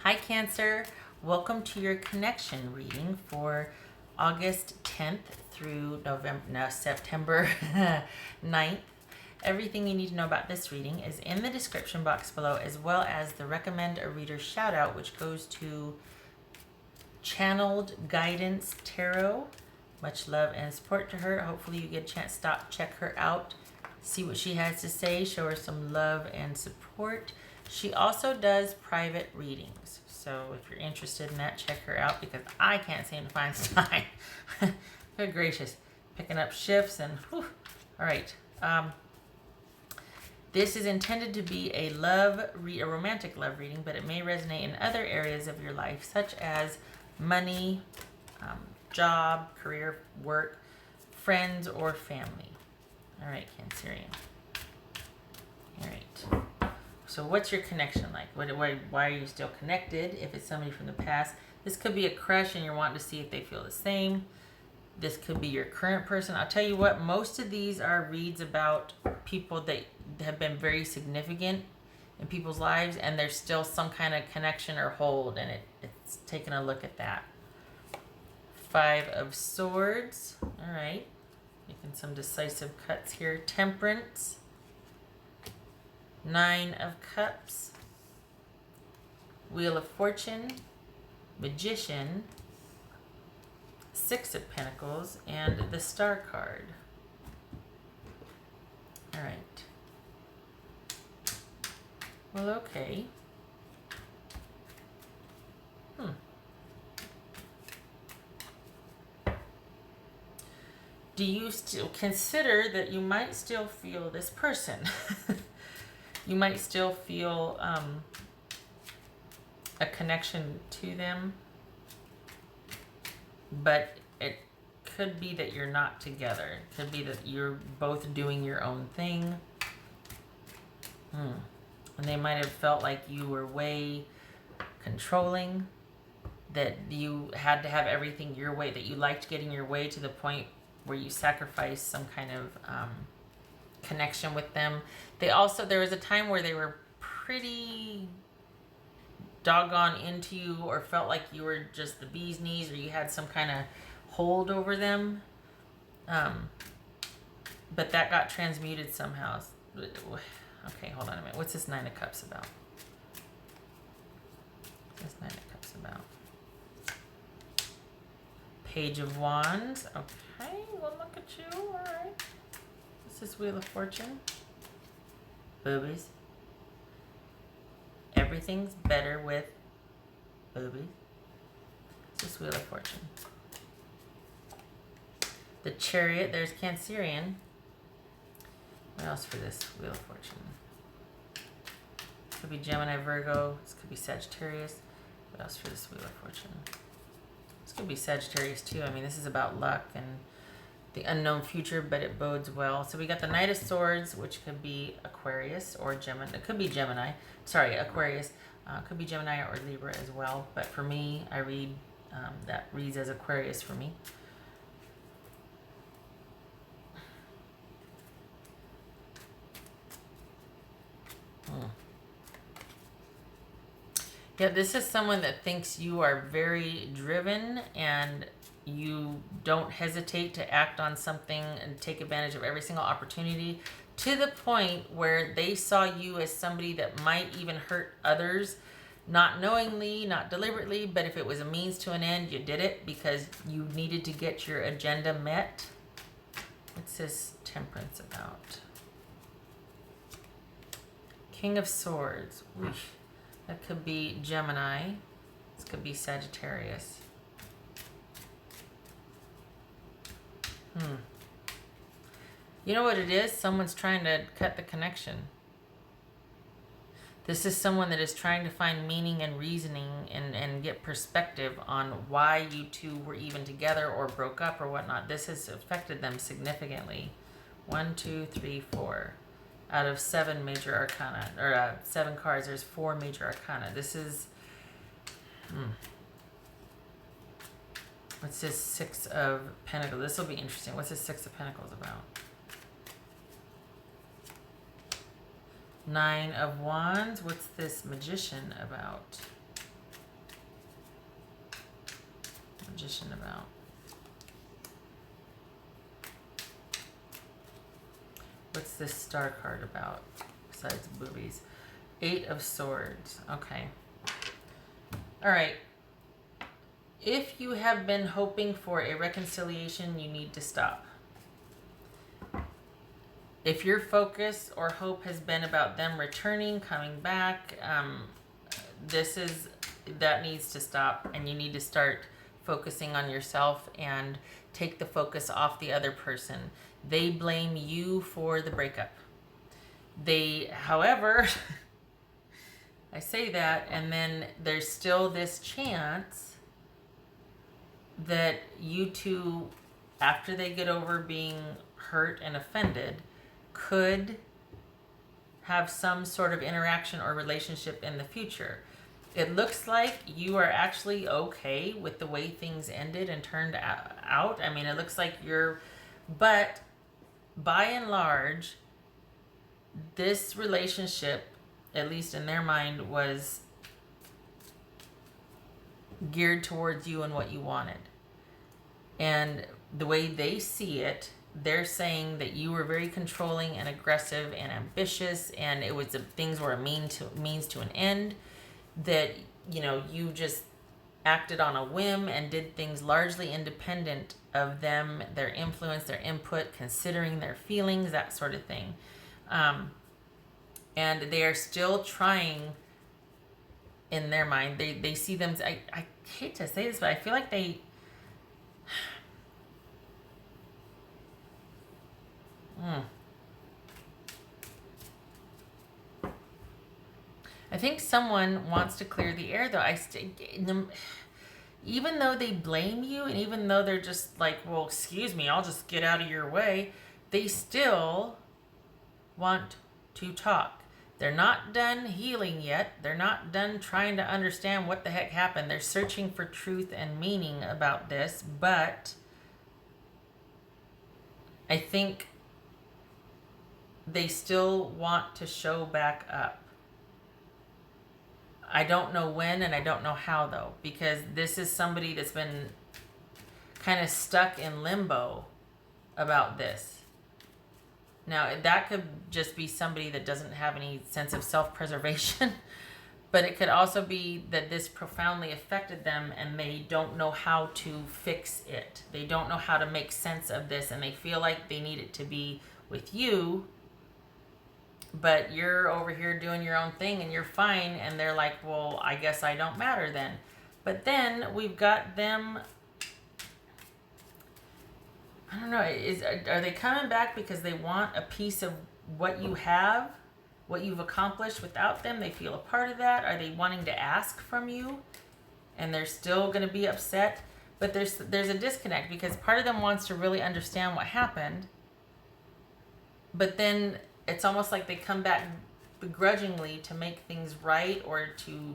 Hi Cancer, welcome to your connection reading for August 10th through September 9th. Everything you need to know about this reading is in the description box below, as well as the recommend a reader shout out, which goes to Channeled Guidance Tarot. Much love and support to her. Hopefully you get a chance to stop, check her out, see what she has to say, show her some love and support. She also does private readings. So if you're interested in that, check her out because I can't seem to find time. Good gracious. Picking up shifts and whew. All right. This is intended to be a romantic love reading, but it may resonate in other areas of your life, such as money, job, career, work, friends, or family. All right, Cancerian. All right. So what's your connection like? Why are you still connected? If it's somebody from the past, this could be a crush and you're wanting to see if they feel the same. This could be your current person. I'll tell you what, most of these are reads about people that have been very significant in people's lives, and there's still some kind of connection or hold, and it's taking a look at that. 5 of Swords. All right. Making some decisive cuts here. Temperance. 9 of Cups. Wheel of Fortune. Magician. 6 of Pentacles. And the Star card. All right. Well, okay. Do you still consider that you might still feel this person? You might still feel a connection to them, but it could be that you're not together. It could be that you're both doing your own thing. And they might have felt like you were way controlling, that you had to have everything your way, that you liked getting your way to the point where you sacrificed some kind of connection with them. There was a time where they were pretty doggone into you, or felt like you were just the bee's knees, or you had some kind of hold over them. But that got transmuted somehow. Okay, hold on a minute. What's this 9 of Cups about? What's this 9 of Cups about? Page of Wands. Okay, well, look at you. All right. What's this Wheel of Fortune? Boobies. Everything's better with boobies. What's this Wheel of Fortune? The Chariot. There's Cancerian. What else for this Wheel of Fortune? Could be Gemini, Virgo. This could be Sagittarius. What else for this Wheel of Fortune? This could be Sagittarius too. I mean, this is about luck and the unknown future, but it bodes well. So we got the Knight of Swords, which could be Aquarius or Gemini. It could be Gemini. Sorry, Aquarius. Could be Gemini or Libra as well. But for me, I read that reads as Aquarius for me. Yeah, this is someone that thinks you are very driven and you don't hesitate to act on something and take advantage of every single opportunity, to the point where they saw you as somebody that might even hurt others, not knowingly, not deliberately, but if it was a means to an end, you did it because you needed to get your agenda met. What's this Temperance about? King of Swords. Oof. That could be Gemini. This could be Sagittarius. You know what it is? Someone's trying to cut the connection. This is someone that is trying to find meaning and reasoning and get perspective on why you two were even together or broke up or whatnot. This has affected them significantly. 1, 2, 3, 4. Out of 7 major arcana, or 7 cards, there's 4 major arcana. This is, what's this 6 of Pentacles? This will be interesting. What's this 6 of Pentacles about? 9 of Wands. What's this Magician about? Magician about? What's this Star card about besides boobies? 8 of Swords. Okay. All right. If you have been hoping for a reconciliation, you need to stop. If your focus or hope has been about them returning, coming back, that needs to stop, and you need to start focusing on yourself and take the focus off the other person. They blame you for the breakup. However, I say that, and then there's still this chance that you two, after they get over being hurt and offended, could have some sort of interaction or relationship in the future. It looks like you are actually okay with the way things ended and turned out. I mean, it looks like but by and large, this relationship, at least in their mind, was geared towards you and what you wanted. And the way they see it, they're saying that you were very controlling and aggressive and ambitious, and things were a means to an end, that you just acted on a whim and did things largely independent of them, their influence, their input, considering their feelings, that sort of thing. And they are still trying, in their mind, they see them, I hate to say this, but I feel like they I think someone wants to clear the air, though. Even though they blame you, and even though they're just like, well, excuse me, I'll just get out of your way, they still want to talk. They're not done healing yet. They're not done trying to understand what the heck happened. They're searching for truth and meaning about this, but I think they still want to show back up. I don't know when, and I don't know how, though, because this is somebody that's been kind of stuck in limbo about this. Now, that could just be somebody that doesn't have any sense of self-preservation, but it could also be that this profoundly affected them and they don't know how to fix it. They don't know how to make sense of this, and they feel like they need it to be with you, but you're over here doing your own thing and you're fine, and they're like, well, I guess I don't matter then. But then we've got them, I don't know, are they coming back because they want a piece of what you have, what you've accomplished without them? They feel a part of that. Are they wanting to ask from you, and they're still going to be upset? But there's a disconnect, because part of them wants to really understand what happened, but then it's almost like they come back begrudgingly to make things right, or to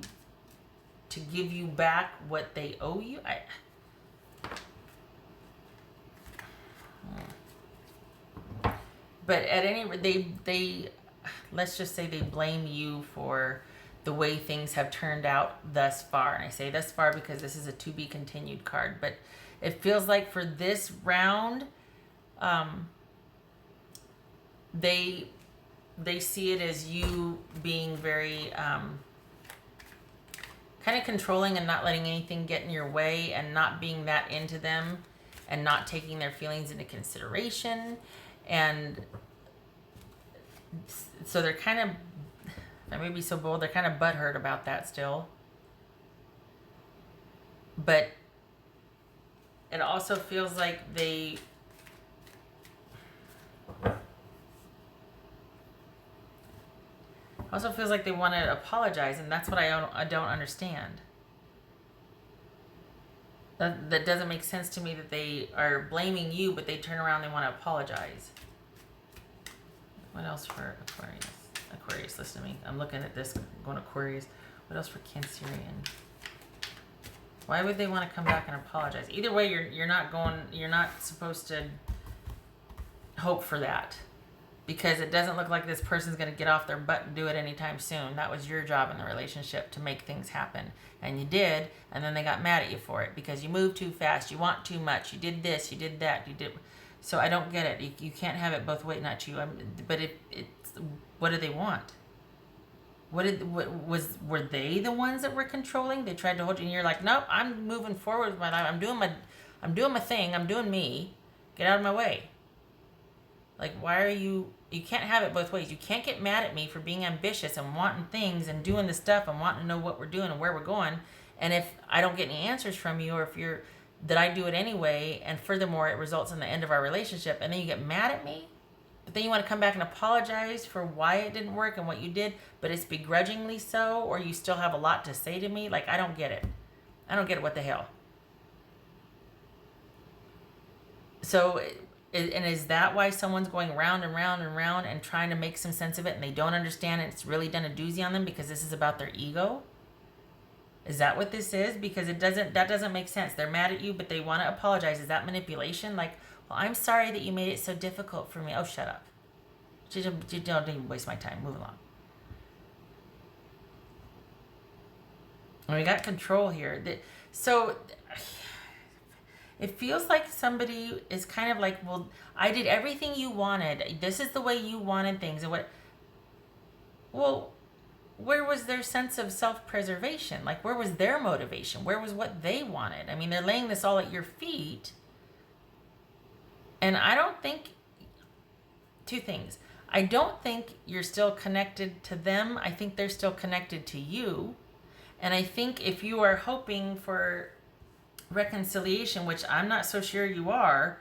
give you back what they owe you. But at any rate, they let's just say they blame you for the way things have turned out thus far. And I say thus far because this is a to be continued card. But it feels like for this round, they see it as you being very kind of controlling and not letting anything get in your way, and not being that into them, and not taking their feelings into consideration. And so they're kind of, I may be so bold, they're kind of butthurt about that still. But it also feels like they want to apologize, and that's what I don't understand. That doesn't make sense to me, that they are blaming you, but they turn around and they want to apologize. What else for Aquarius? Aquarius, listen to me. I'm looking at this, going Aquarius. What else for Cancerian? Why would they want to come back and apologize? Either way, you're not supposed to hope for that. because it doesn't look like this person's going to get off their butt and do it anytime soon. That was your job in the relationship, to make things happen. And you did, and then they got mad at you for it because you moved too fast, you want too much, you did this, you did that, you did. So I don't get it. You can't have it both ways. Not you. But it's what do they want? Were they the ones that were controlling? They tried to hold you, and you're like, nope, I'm moving forward with my life. I'm doing my thing. I'm doing me. Get out of my way. Like, why are you? You can't have it both ways. You can't get mad at me for being ambitious and wanting things and doing the stuff and wanting to know what we're doing and where we're going. And if I don't get any answers from you, or if you're that I do it anyway, and furthermore, it results in the end of our relationship, and then you get mad at me, but then you want to come back and apologize for why it didn't work and what you did, but it's begrudgingly so, or you still have a lot to say to me. Like, I don't get it. I don't get it. What the hell? So, and is that why someone's going round and round and round and trying to make some sense of it, and they don't understand it? It's really done a doozy on them because this is about their ego? Is that what this is? Because that doesn't make sense. They're mad at you, but they want to apologize. Is that manipulation? Like, well, I'm sorry that you made it so difficult for me. Oh, shut up. You don't even waste my time. Move along. And we got control here. So it feels like somebody is kind of like, well, I did everything you wanted. This is the way you wanted things. And well, where was their sense of self-preservation? Like, where was their motivation? Where was what they wanted? I mean, they're laying this all at your feet. And I don't think, two things. I don't think you're still connected to them. I think they're still connected to you. And I think if you are hoping for reconciliation, which I'm not so sure you are,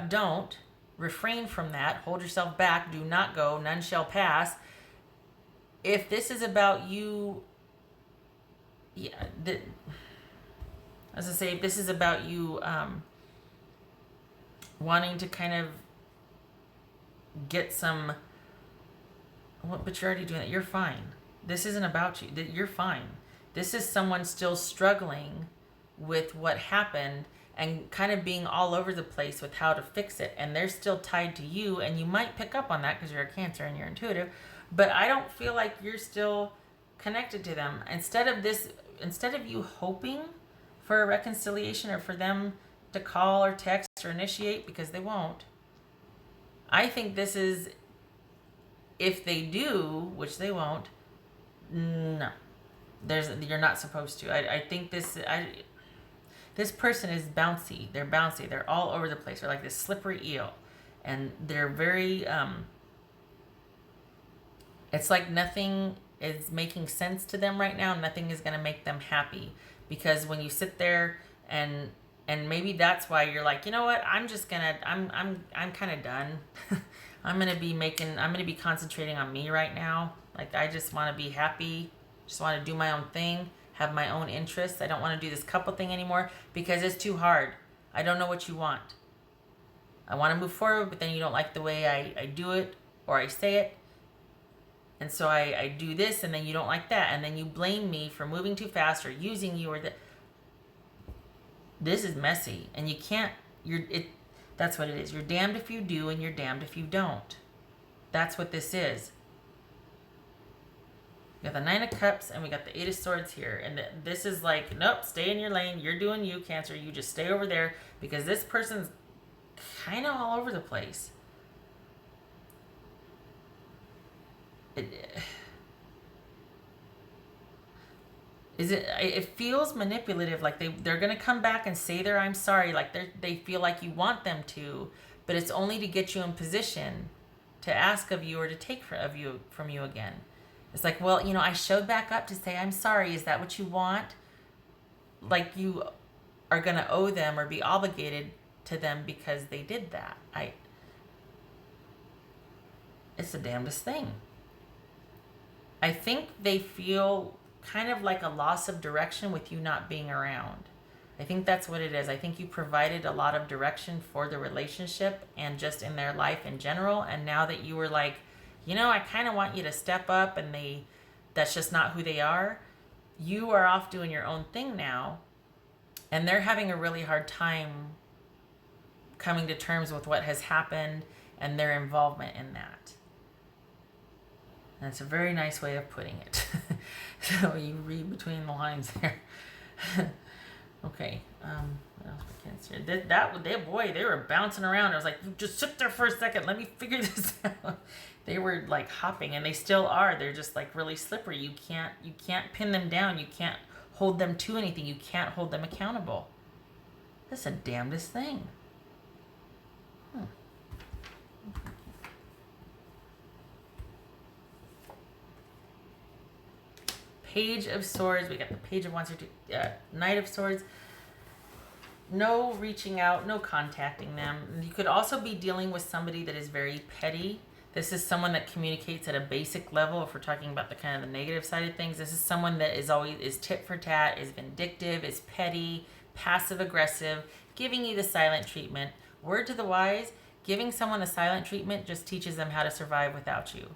don't. Refrain from that. Hold yourself back. Do not go. None shall pass. If this is about you, as I say, if this is about you wanting to kind of get some, but you're already doing it. You're fine. This isn't about you. You're fine. This is someone still struggling with what happened and kind of being all over the place with how to fix it. And they're still tied to you, and you might pick up on that because you're a Cancer and you're intuitive. But I don't feel like you're still connected to them. Instead of you hoping for a reconciliation or for them to call or text or initiate, because they won't, I think this is, if they do, which they won't, no. You're not supposed to. I think this person is bouncy. They're bouncy. They're all over the place. They're like this slippery eel. And they're very... it's like nothing is making sense to them right now. Nothing is going to make them happy. Because when you sit there and maybe that's why you're like, you know what, I'm kind of done. I'm going to be concentrating on me right now. Like, I just want to be happy. Just want to do my own thing. Have my own interests. I don't want to do this couple thing anymore because it's too hard. I don't know what you want. I want to move forward, but then you don't like the way I do it or I say it. And so I do this, and then you don't like that. And then you blame me for moving too fast or using you or that. This is messy. And you can't, that's what it is. You're damned if you do, and you're damned if you don't. That's what this is. We got the Nine of Cups, and we got the Eight of Swords here. And this is like, nope, stay in your lane. You're doing you, Cancer. You just stay over there because this person's kind of all over the place. It feels manipulative, like they're going to come back and say I'm sorry, like they feel like you want them to, but it's only to get you in position to ask of you or to take from you again. It's like, well, I showed back up to say I'm sorry. Is that what you want? Like you are going to owe them or be obligated to them because they did that. It's the damnedest thing. I think they feel kind of like a loss of direction with you not being around. I think that's what it is. I think you provided a lot of direction for the relationship and just in their life in general. And now that you were like, I kind of want you to step up, and that's just not who they are. You are off doing your own thing now. And they're having a really hard time coming to terms with what has happened and their involvement in that. And it's a very nice way of putting it. So you read between the lines there. Okay. What else we can't see? They were bouncing around. I was like, you just sit there for a second. Let me figure this out. They were like hopping, and they still are. They're just like really slippery. You can't pin them down. You can't hold them to anything. You can't hold them accountable. That's the damnedest thing. Page of Swords. We got the Page of Wands, Knight of Swords. No reaching out, no contacting them. You could also be dealing with somebody that is very petty. This is someone that communicates at a basic level. If we're talking about the kind of the negative side of things, this is someone that is tit for tat, is vindictive, is petty, passive aggressive, giving you the silent treatment. Word to the wise, giving someone the silent treatment just teaches them how to survive without you.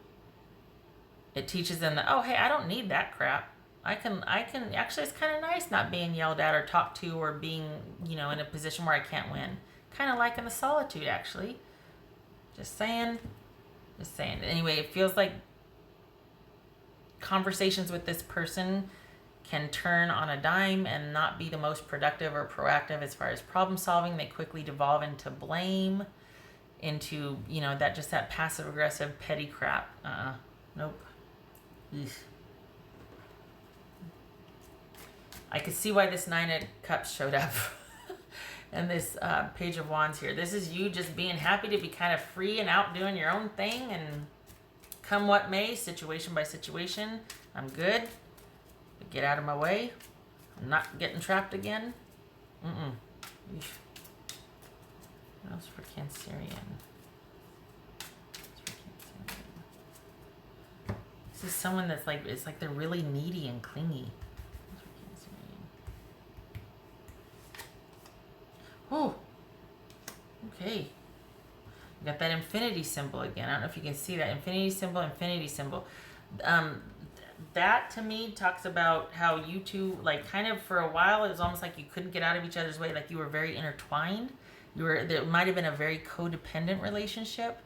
It teaches them that, oh, hey, I don't need that crap. I can actually, it's kind of nice not being yelled at or talked to or being, in a position where I can't win. Kind of liking the solitude, actually. Just saying. Anyway, it feels like conversations with this person can turn on a dime and not be the most productive or proactive as far as problem solving. They quickly devolve into blame, into, that passive aggressive petty crap. Nope. Ugh. I could see why this Nine of Cups showed up. And this Page of Wands here. This is you just being happy to be kind of free and out doing your own thing, and come what may, situation by situation, I'm good. But get out of my way. I'm not getting trapped again. Eesh. What else for Cancerian? This is someone that's like, it's like they're really needy and clingy. Oh, okay. We got that infinity symbol again. I don't know if you can see that. Infinity symbol. That to me talks about how you two, like, kind of for a while, it was almost like you couldn't get out of each other's way. Like you were very intertwined. There might have been a very codependent relationship.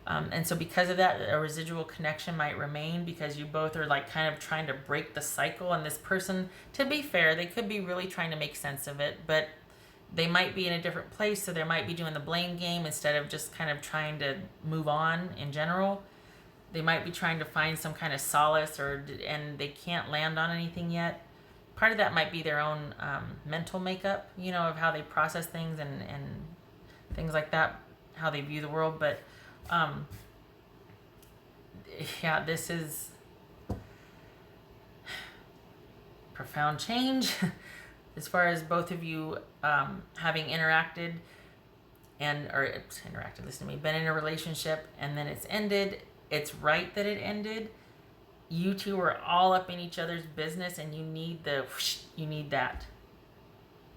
And so because of that, a residual connection might remain because you both are like kind of trying to break the cycle. And this person, to be fair, they could be really trying to make sense of it, but they might be in a different place, so they might be doing the blame game instead of just kind of trying to move on in general. They might be trying to find some kind of solace, and they can't land on anything yet. Part of that might be their own mental makeup, of how they process things and things like that, how they view the world. But yeah, this is profound change. As far as both of you having interacted, listen to me, been in a relationship and then it's ended, it's right that it ended. You two are all up in each other's business and you need that.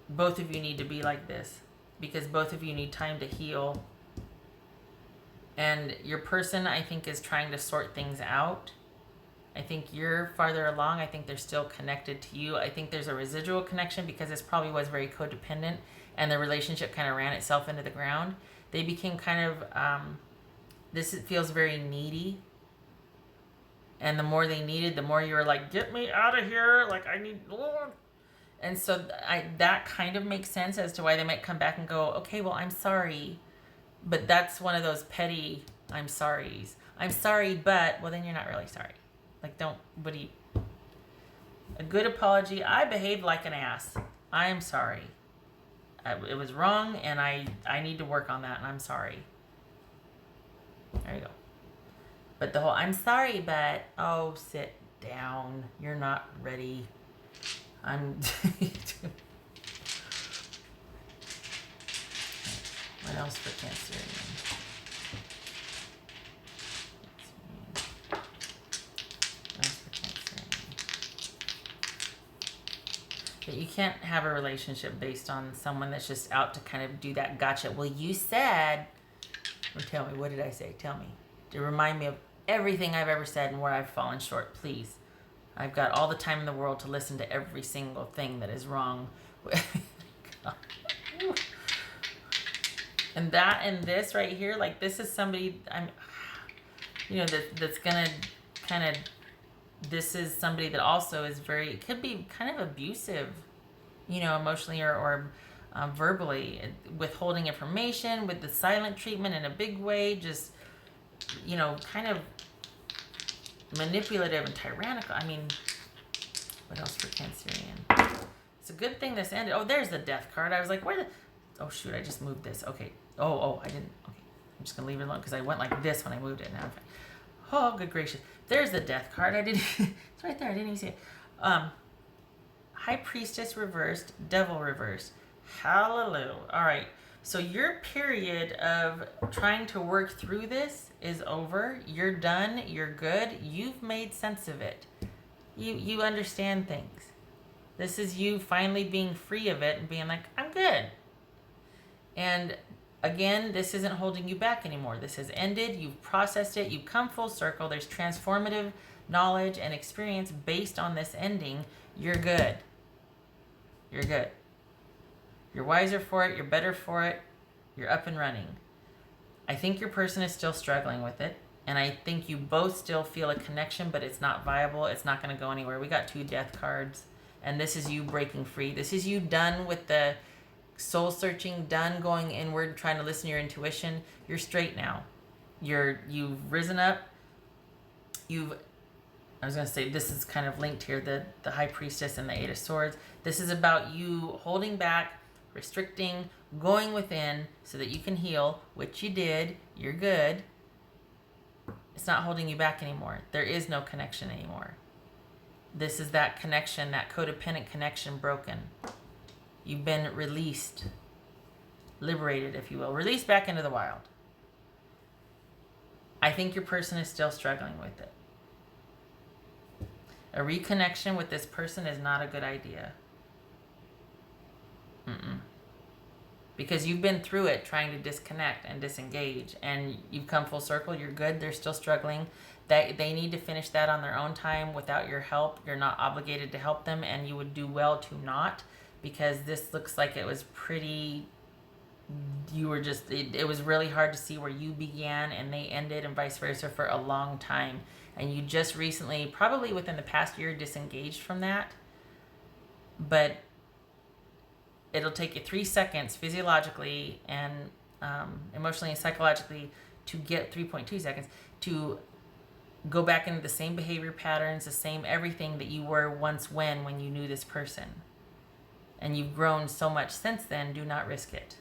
Both of you need to be like this because both of you need time to heal. And your person, I think, is trying to sort things out. I think you're farther along. I think they're still connected to you. I think there's a residual connection because this probably was very codependent and the relationship kind of ran itself into the ground. They became kind of, this feels very needy. And the more they needed, the more you were like, get me out of here. Like, I need more. And so that kind of makes sense as to why they might come back and go, okay, well, I'm sorry. But that's one of those petty I'm sorries. I'm sorry, but, well, then you're not really sorry. Like, a good apology. I behaved like an ass. I am sorry. It was wrong, and I need to work on that, and I'm sorry. There you go. But the whole, I'm sorry, but, oh, sit down. You're not ready. What else for Cancerian? That you can't have a relationship based on someone that's just out to kind of do that gotcha. Well, you said, or tell me, what did I say? Tell me. To remind me of everything I've ever said and where I've fallen short, please. I've got all the time in the world to listen to every single thing that is wrong. And that and this right here, like this is somebody that's gonna kind of, this is somebody that also is very, it could be kind of abusive, emotionally or verbally, withholding information, with the silent treatment in a big way, just, kind of manipulative and tyrannical. I mean, what else for Cancerian? It's a good thing this ended. Oh, there's the death card. I was like, oh shoot, I just moved this. Okay. I didn't. Okay. I'm just gonna leave it alone because I went like this when I moved it. Now I'm fine. Oh, good gracious. There's the death card. I didn't, it's right there. I didn't even see it. High Priestess reversed, Devil reversed. Hallelujah. All right. So your period of trying to work through this is over. You're done. You're good. You've made sense of it. You understand things. This is you finally being free of it and being like, I'm good. And again, this isn't holding you back anymore. This has ended. You've processed it. You've come full circle. There's transformative knowledge and experience based on this ending. You're good. You're good. You're wiser for it. You're better for it. You're up and running. I think your person is still struggling with it. And I think you both still feel a connection, but it's not viable. It's not going to go anywhere. We got 2 death cards. And this is you breaking free. This is you done with the soul searching, done going inward, trying to listen to your intuition. You're straight now. You've risen up. I was going to say, this is kind of linked here, the High Priestess and the 8 of Swords. This is about you holding back, restricting, going within so that you can heal, which you did. You're good. It's not holding you back anymore. There is no connection anymore. This is that connection, that codependent connection broken. You've been released, liberated, if you will, released back into the wild. I think your person is still struggling with it. A reconnection with this person is not a good idea. Because you've been through it trying to disconnect and disengage, and you've come full circle. You're good. They're still struggling. They need to finish that on their own time without your help. You're not obligated to help them, and you would do well to not, because this looks like it was pretty, you were just, it was really hard to see where you began and they ended, and vice versa, for a long time. And you just recently, probably within the past year, disengaged from that. But it'll take you 3 seconds physiologically and emotionally and psychologically to get 3.2 seconds to go back into the same behavior patterns, the same everything that you were once when you knew this person. And you've grown so much since then. Do not risk it.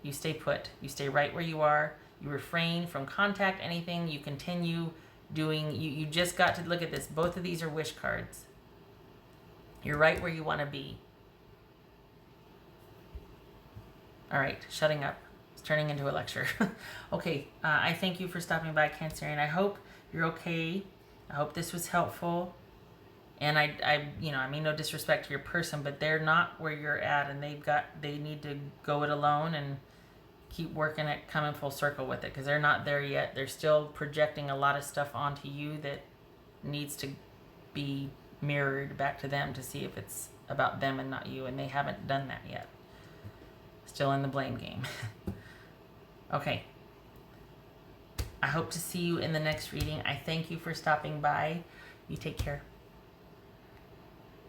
You stay put. You stay right where you are. You refrain from contact, anything. You continue doing, you just got to look at this. Both of these are wish cards. You're right where you want to be. All right, shutting up. It's turning into a lecture. Okay, I thank you for stopping by, Cancerian. I hope you're okay. I hope this was helpful. And I mean no disrespect to your person, but they're not where you're at, and they need to go it alone and keep working at coming full circle with it, because they're not there yet. They're still projecting a lot of stuff onto you that needs to be mirrored back to them to see if it's about them and not you, and they haven't done that yet. Still in the blame game. Okay. I hope to see you in the next reading. I thank you for stopping by. You take care.